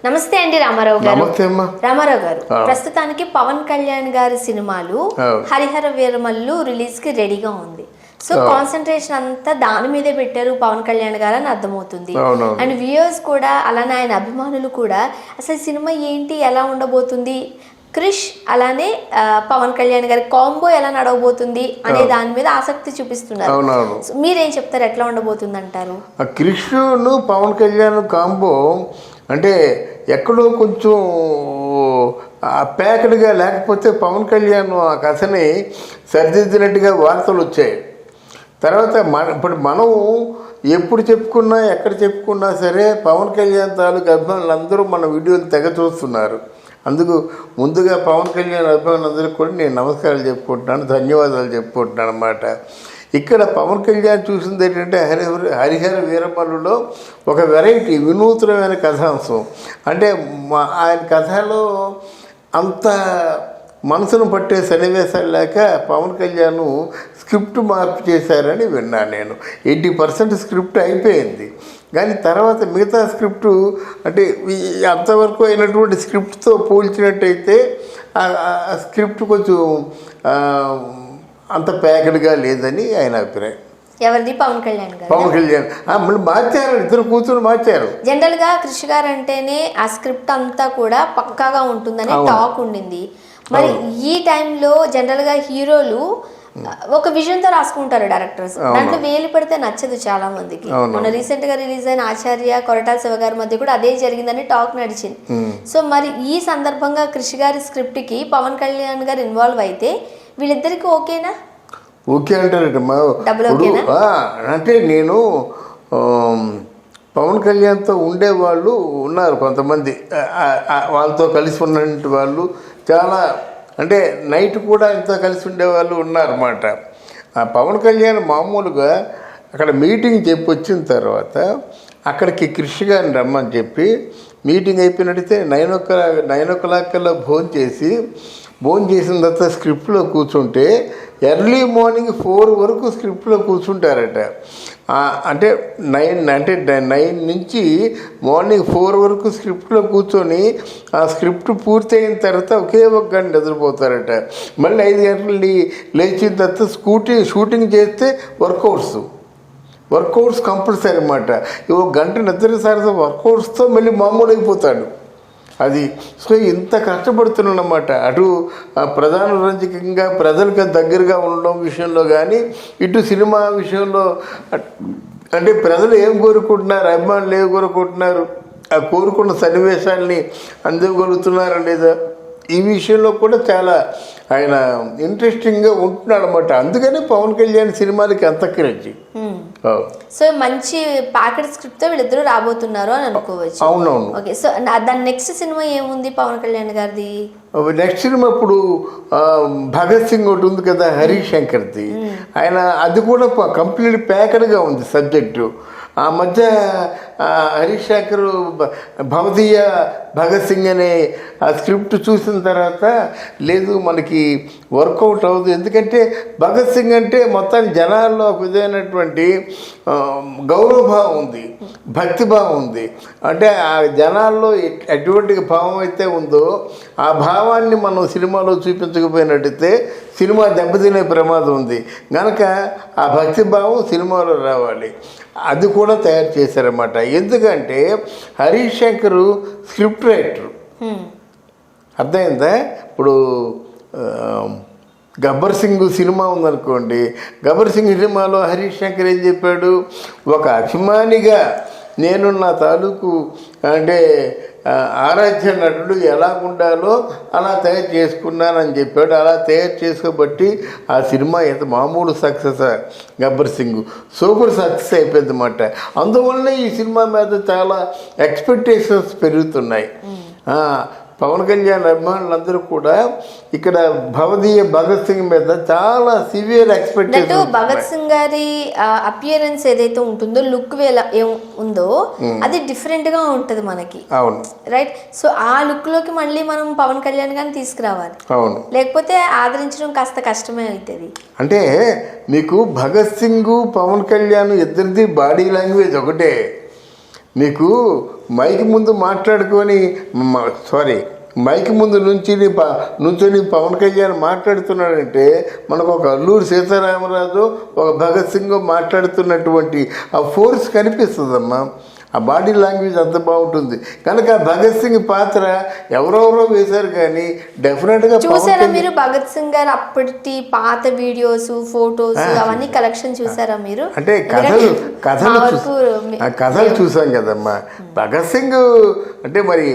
నమస్తే అండి రామారావు గారు. నమస్తే అమ్మా. రామారావు గారు, ప్రస్తుతానికి పవన్ కళ్యాణ్ గారి సినిమాలు హరిహర వీరమల్లు రిలీజ్ కి రెడీగా ఉంది. సో కాన్సన్ట్రేషన్ అంతా దాని మీదే పెట్టారు పవన్ కళ్యాణ్ గారు అని అర్థమవుతుంది. అండ్ వ్యూయర్స్ కూడా అలానే ఆయన అభిమానులు కూడా అసలు సినిమా ఏంటి, ఎలా ఉండబోతుంది, క్రిష్ అలానే పవన్ కళ్యాణ్ గారి కాంబో ఎలా నడవబోతుంది అనే దాని మీద ఆసక్తి చూపిస్తున్నారు. మీరేం చెప్తారు, ఎట్లా ఉండబోతుంది అంటారు? క్రిష్ పవన్ కళ్యాణ్ కాంబో అంటే ఎక్కడో కొంచెం ప్యాకెడ్గా, లేకపోతే పవన్ కళ్యాణ్ ఆ కథని సరిదిద్దినట్టుగా వార్తలు వచ్చాయి. తర్వాత ఇప్పుడు మనం ఎప్పుడు చెప్పుకున్నా ఎక్కడ చెప్పుకున్నా సరే పవన్ కళ్యాణ్ తాలూకు అభిమానులు అందరూ మన వీడియోలు తెగ చూస్తున్నారు. అందుకు ముందుగా పవన్ కళ్యాణ్ అభిమానులందరికీ కూడా నేను నమస్కారాలు చెప్పుకుంటున్నాను, ధన్యవాదాలు చెప్పుకుంటున్నాను అన్నమాట. ఇక్కడ పవన్ కళ్యాణ్ చూసింది ఏంటంటే హరిహర వీరమల్లులో ఒక వెరైటీ, వినూత్నమైన కథాంశం. అంటే ఆయన కథలో అంత మనసును పట్టే సన్నివేశాలు లేక పవన్ కళ్యాణ్ స్క్రిప్ట్ మార్పు చేశారని విన్నాను నేను. 80% స్క్రిప్ట్ అయిపోయింది, కానీ తర్వాత మిగతా స్క్రిప్టు అంటే అంతవరకు అయినటువంటి స్క్రిప్ట్తో పోల్చినట్టయితే ఆ స్క్రిప్ట్ కొంచెం అంత ప్యాకెడ్గా లేదని ఆయన అభిప్రాయం. ఎవరిది? పవన్ కళ్యాణ్ గారు. పవన్ కళ్యాణ్ మళ్ళీ మార్చారు, ఇద్దరు కూతురు మార్చారు. జనరల్ గా కృషి గారు అంటేనే ఆ స్క్రిప్ట్ అంతా కూడా పక్కాగా ఉంటుందని టాక్ ఉండింది. మరి ఈ టైంలో జనరల్ గా హీరోలు ఒక విజన్ తో రాసుకుంటారు డైరెక్టర్స్, దాంట్లో వేలు పెడితే నచ్చదు చాలా మందికి. మొన్న రీసెంట్ గా రిలీజ్ అయిన ఆచార్య కొరటాల శివ గారి మధ్య కూడా అదే జరిగిందని టాక్ నడిచింది. సో మరి ఈ సందర్భంగా కృషి గారి స్క్రిప్ట్ కి పవన్ కళ్యాణ్ గారు ఇన్వాల్వ్ అయితే వీళ్ళిద్దరికి ఓకేనా? ఓకే అంటారమ్మా. అంటే నేను పవన్ కళ్యాణ్తో ఉండేవాళ్ళు ఉన్నారు కొంతమంది, వాళ్ళతో కలిసి ఉన్నటువంటి వాళ్ళు చాలా, అంటే నైట్ కూడా ఇంతో కలిసి ఉండేవాళ్ళు ఉన్నారన్నమాట. పవన్ కళ్యాణ్ మామూలుగా అక్కడ మీటింగ్ చెప్పి వచ్చిన తర్వాత అక్కడికి కృషి గారిని రమ్మని చెప్పి మీటింగ్ అయిపోయినట్టయితే 9 o'clock కల్లా భోజనం చేసిన తర్వాత స్క్రిప్ట్లో కూర్చుంటే ఎర్లీ మార్నింగ్ 4 వరకు స్క్రిప్ట్లో కూర్చుంటారట. అంటే 9 నుంచి మార్నింగ్ 4 వరకు స్క్రిప్ట్లో కూర్చొని ఆ స్క్రిప్ట్ పూర్తయిన తర్వాత ఒకే ఒక గంట నిద్రపోతారట. మళ్ళీ 5 గంటలు లేచిన తర్వాత షూటింగ్ చేస్తే వర్కౌట్స్ కంపల్సరీ అన్నమాట. ఒక గంట నిద్ర తర్వాత వర్కౌట్స్తో మళ్ళీ మామూలు అయిపోతాడు అది. సో ఇంత కష్టపడుతున్నానమాట, అటు ప్రధాన రంజకంగా ప్రజలకు దగ్గరగా ఉండడం విషయంలో కానీ, ఇటు సినిమా విషయంలో అంటే ప్రజలు ఏం కోరుకుంటున్నారు, అభిమానులు ఏం కోరుకుంటున్నారు, ఆ కోరుకున్న సన్నివేశాలని అందగలుగుతున్నారా లేదా, ఈ విషయంలో కూడా చాలా ఆయన ఇంట్రెస్టింగ్గా ఉంటున్నాడు అనమాట. అందుకనే పవన్ కళ్యాణ్ సినిమాలకి అంత క్రేజ్. సో మంచి ప్యాకెట్ స్క్రిప్ట్ తో వీళ్ళిద్దరూ రాబోతున్నారు అని అనుకోవచ్చు. అవునవును. ఓకే, సో దాని నెక్స్ట్ సినిమా ఏముంది పవన్ కళ్యాణ్ గారిది? నెక్స్ట్ సినిమా ఇప్పుడు భగత్ సింగ్ ఒకటి ఉంది కదా, హరీష్ శంకర్ది. ఆయన అది కూడా కంప్లీట్ ప్యాకెడ్గా ఉంది సబ్జెక్టు. ఆ మధ్య హరీష్ శంకర్ భవదీయ భగత్ సింగ్ అనే ఆ స్క్రిప్ట్ చూసిన తర్వాత లేదు మనకి వర్కౌట్ అవ్వదు, ఎందుకంటే భగత్ సింగ్ అంటే మొత్తం జనాల్లో ఒక విధమైనటువంటి గౌరవభావం ఉంది, భక్తిభావం ఉంది. అంటే ఆ జనాల్లో ఎటువంటి భావం అయితే ఉందో ఆ భావాన్ని మనం సినిమాలో చూపించకపోయినట్టయితే సినిమా దెబ్బతినే ప్రమాదం ఉంది. కనుక ఆ భక్తిభావం సినిమాలో రావాలి, అది కూడా తయారు చేశారన్నమాట. ఎందుకంటే హరీష్ శంకర్ స్క్రిప్ట్ రైటర్, అర్థమైందా? ఇప్పుడు గబ్బర్ సింగ్ సినిమా ఉందనుకోండి, గబ్బర్ సింగ్ సినిమాలో హరీష్ శంకర్ ఏం చెప్పాడు, ఒక అభిమానిగా నేను నా తాలూకు అంటే ఆరాధ్య నటుడు ఎలా ఉండాలో అలా తయారు చేసుకున్నానని చెప్పాడు. అలా తయారు చేసుకోబట్టి ఆ సినిమా ఎంత మామూలు success, Gabbar Singh super success అయిపోయింది అన్నమాట. అందువల్ల ఈ సినిమా మీద చాలా ఎక్స్పెక్టేషన్స్ పెరుగుతున్నాయి. పవన్ కళ్యాణ్ అభిమానులందరూ కూడా ఇక్కడ భవదీయ భగత్ సింగ్ మీద చాలా సివియర్ ఎక్స్పెక్టేషన్. భగత్ సింగ్ గారి అపియరెన్స్ ఏదైతే ఉంటుందో, లుక్ ఉందో అది డిఫరెంట్ గా ఉంటది మనకి. అవును, రైట్. సో ఆ లుక్ లోకి మళ్ళీ మనం పవన్ కళ్యాణ్ గారిని తీసుకురావాలి. అవును, లేకపోతే ఆదరించడం కాస్త కష్టమే అవుతుంది. అంటే మీకు భగత్ సింగ్ పవన్ కళ్యాణ్ ఇద్దరిది బాడీ లాంగ్వేజ్ ఒకటే. నీకు మైక్ ముందు మాట్లాడుకొని మైక్ ముందు నుంచొని పవన్ కళ్యాణ్ మాట్లాడుతున్నాడంటే మనకు ఒక అల్లూరి సీతారామరాజు ఒక భగత్ సింగ్ మాట్లాడుతున్నటువంటి ఆ ఫోర్స్ కనిపిస్తుందమ్మా. ఆ బాడీ లాంగ్వేజ్ అంత బాగుంటుంది కనుక భగత్ సింగ్ పాత్ర ఎవరెవరో వేశారు కానీ డెఫినెట్గా చూసారా మీరు భగత్ సింగ్ గారు అప్పటి పాత వీడియోస్ ఫోటోస్ అవన్నీ కలెక్షన్ చూసారా మీరు? అంటే కథలు చూసాం కదమ్మా. భగత్ సింగ్ అంటే మరి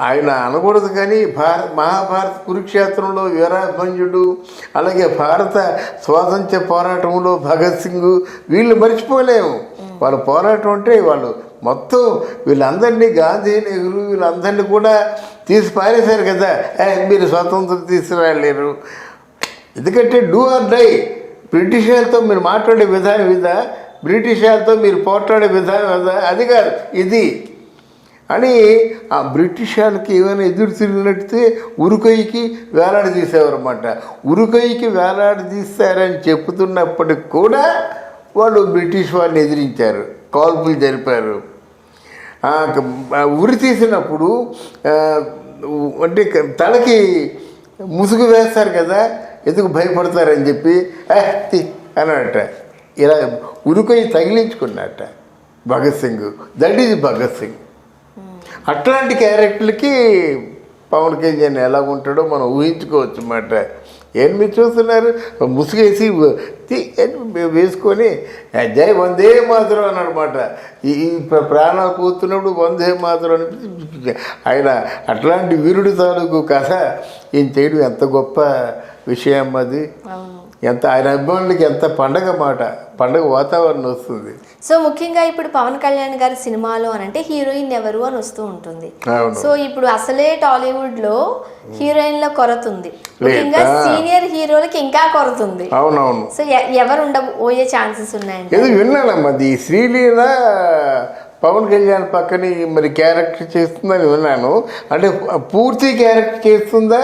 ఆయన అనకూడదు కానీ మహాభారత కురుక్షేత్రంలో వీరాభంజుడు, అలాగే భారత స్వాతంత్ర్య పోరాటంలో భగత్ సింగ్, వీళ్ళు మర్చిపోలేము. వాళ్ళ పోరాటం అంటే వాళ్ళు మొత్తం వీళ్ళందరినీ గాంధీ, నెహ్రూ వీళ్ళందరినీ కూడా తీసి పారేశారు కదా. మీరు స్వాతంత్రం తీసుకురాలేరు, ఎందుకంటే డూ ఆర్ డై. బ్రిటిష్ వాళ్ళతో మీరు మాట్లాడే విధానం ఇదా, బ్రిటిష్ వాళ్ళతో మీరు పోట్లాడే విధానం ఇదా, అది కాదు ఇది అని ఆ బ్రిటిష్ వాళ్ళకి ఏమైనా ఎదురు తిరిగినట్టే ఉరుకొయ్యికి వేలాడదీసేవారు అన్నమాట. ఉరుకొయ్యికి వేలాడదీస్తారని చెప్తున్నప్పటికి కూడా వాళ్ళు బ్రిటిష్ వాళ్ళని ఎదిరించారు, కాల్పులు జరిపారు. ఉరి తీసినప్పుడు అంటే తలకి ముసుగు వేస్తారు కదా, ఎందుకు భయపడతారని చెప్పి అన్నట ఇలా ఉరుకొయ్యి తగిలించుకున్నట్ట భగత్ సింగ్. That is Bhagat Singh. అట్లాంటి క్యారెక్టర్లకి పవన్ కళ్యాణ్ ఎలా ఉంటాడో మనం ఊహించుకోవచ్చు అన్నమాట. ఏం మీరు చూస్తున్నారు, ముసుగేసి వేసుకొని జై వందే మాతరం అని అనమాట. ఈ ప్రాణాలు పోతున్నప్పుడు వందే మాతరం అనిపించి ఆయన అట్లాంటి వీరుడి తాలూకు కథ ఈయన చేయడం ఎంత గొప్ప విషయం అది. ఎంత ఆయన అభిమానులకి ఎంత పండగ వాతావరణం వస్తుంది. సో ముఖ్యంగా ఇప్పుడు పవన్ కళ్యాణ్ గారి సినిమాలో అని అంటే హీరోయిన్ ఎవరు అని వస్తూ ఉంటుంది. సో ఇప్పుడు అసలే టాలీవుడ్ లో హీరోయిన్ల కొరత ఉంది, ముఖ్యంగా సీనియర్ హీరోలకి ఇంకా కొరత ఉంది. అవునవును. సో ఎవరు ఉండబోయే ఛాన్సెస్ ఉన్నాయండి? ఇది విన్నానమ్మా, అది శ్రీలీల పవన్ కళ్యాణ్ పక్కన మరి క్యారెక్టర్ చేస్తుందని విన్నాను. అంటే పూర్తి క్యారెక్టర్ చేస్తుందా,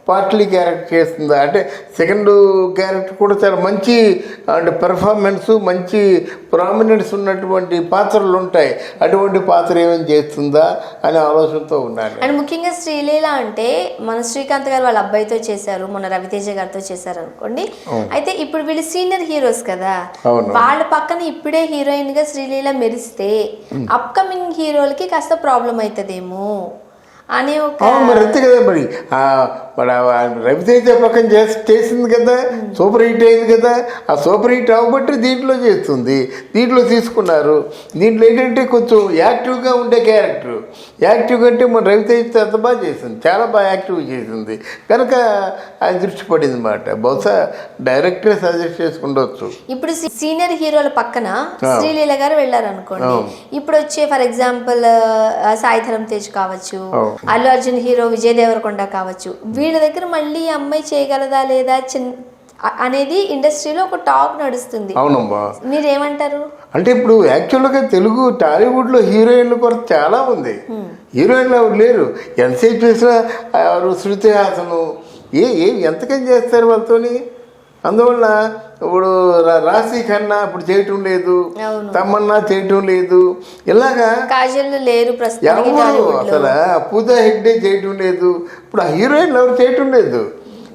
పార్ట్లీ క్యారెక్టర్ చేస్తుందా? అంటే సెకండ్ క్యారెక్టర్ కూడా చాలా మంచి అంటే పెర్ఫార్మెన్స్, మంచి ప్రామినెన్స్ ఉన్నటువంటి పాత్రలు ఉంటాయి. అటువంటి పాత్ర ఏమేమి చేస్తుందా అనే ఆలోచనతో ఉన్నాను. అండ్ ముఖ్యంగా శ్రీలీల అంటే మన శ్రీకాంత్ గారు వాళ్ళ అబ్బాయితో చేశారు, మన రవితేజ గారితో చేశారు అనుకోండి. అయితే ఇప్పుడు వీళ్ళు సీనియర్ హీరోస్ కదా, వాళ్ళ పక్కన ఇప్పుడే హీరోయిన్ గా శ్రీలీల మెరిస్తే అప్కమింగ్ హీరోలకి కాస్త ప్రాబ్లం అవుతుందేమో అని ఒక మరి అంతే కదా. మరి రవితేజ పక్కన చేసింది కదా, సూపర్ హిట్ అయింది కదా. ఆ సూపర్ హిట్ అవ్వబట్టి దీంట్లో చేస్తుంది, దీంట్లో తీసుకున్నారు. దీంట్లో ఏంటంటే కొంచెం యాక్టివ్గా ఉండే క్యారెక్టర్. యాక్టివ్గా అంటే మన రవితేజ అంత బాగా చేసింది, చాలా బాగా యాక్టివ్గా చేసింది కనుక ఆయన దృష్టి పడింది అన్నమాట. బహుశా డైరెక్టర్ సజెస్ట్ చేసుకుండొచ్చు. ఇప్పుడు సీనియర్ హీరోల పక్కన శ్రీలీల గారు వెళ్ళారనుకోండి, ఇప్పుడు వచ్చే ఫర్ ఎగ్జాంపుల్ సాయిధరం తేజ్ కావచ్చు, అల్లు అర్జున్ హీరో విజయ్ దేవరకొండ కావచ్చు, వీళ్ళ దగ్గర మళ్ళీ అమ్మాయి చేయగలదా లేదా అనేది ఇండస్ట్రీలో ఒక టాక్ నడుస్తుంది. అవునమ్మా, మీరేమంటారు? అంటే ఇప్పుడు యాక్చువల్గా తెలుగు టాలీవుడ్లో హీరోయిన్ల కొరత చాలా ఉంది. హీరోయిన్లు ఎవరు లేరు. ఎంతసేపు చేసినా శృతి హాసను ఎంతకని చేస్తారు వాళ్ళతోని. అందువల్ల ఇప్పుడు రాశి ఖన్నా ఇప్పుడు చేయటం లేదు, తమన్నా చేయటం లేదు, ఇలాగా లేరు ఎవరు అసలు పూజా హెగ్డే చేయటం లేదు. ఇప్పుడు ఆ హీరోయిన్లు ఎవరు చేయటం లేదు.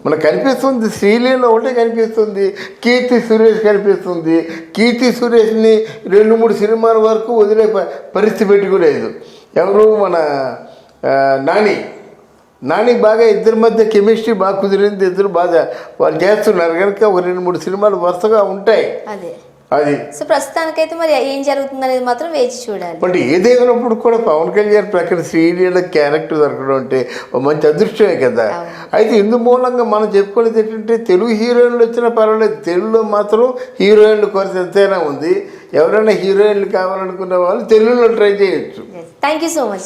మనకు కనిపిస్తుంది శ్రీలీల ఒకటే కనిపిస్తుంది, కీర్తి సురేష్ కనిపిస్తుంది. కీర్తి సురేష్ని 2-3 సినిమాల వరకు వదిలే పరిస్థితి పెట్టుకోలేదు. ఎవరు మన నాని బాగా ఇద్దరి మధ్య కెమిస్ట్రీ బాగా కుదిరింది, ఇద్దరు బాగా వాళ్ళు చేస్తున్నారు కనుక ఒక 2-3 సినిమాలు వరుసగా ఉంటాయి. అది సో ప్రస్తుతానికైతే మరి ఏం జరుగుతుంది అనేది మాత్రం వేచి చూడాలి. బట్ ఏదేమైనప్పుడు కూడా పవన్ కళ్యాణ్ ప్రక్కన శ్రీలీల క్యారెక్టర్ దొరకడం అంటే మంచి అదృష్టమే కదా. అయితే ఇందు మూలంగా మనం చెప్పుకునేది ఏంటంటే తెలుగు హీరోయిన్లు వచ్చినా పర్వాలేదు, తెలుగులో మాత్రం హీరోయిన్ల కొరత ఎంతైనా ఉంది. ఎవరైనా హీరోయిన్లు కావాలనుకున్న వాళ్ళు తెలుగులో ట్రై చేయొచ్చు. Thank you so much.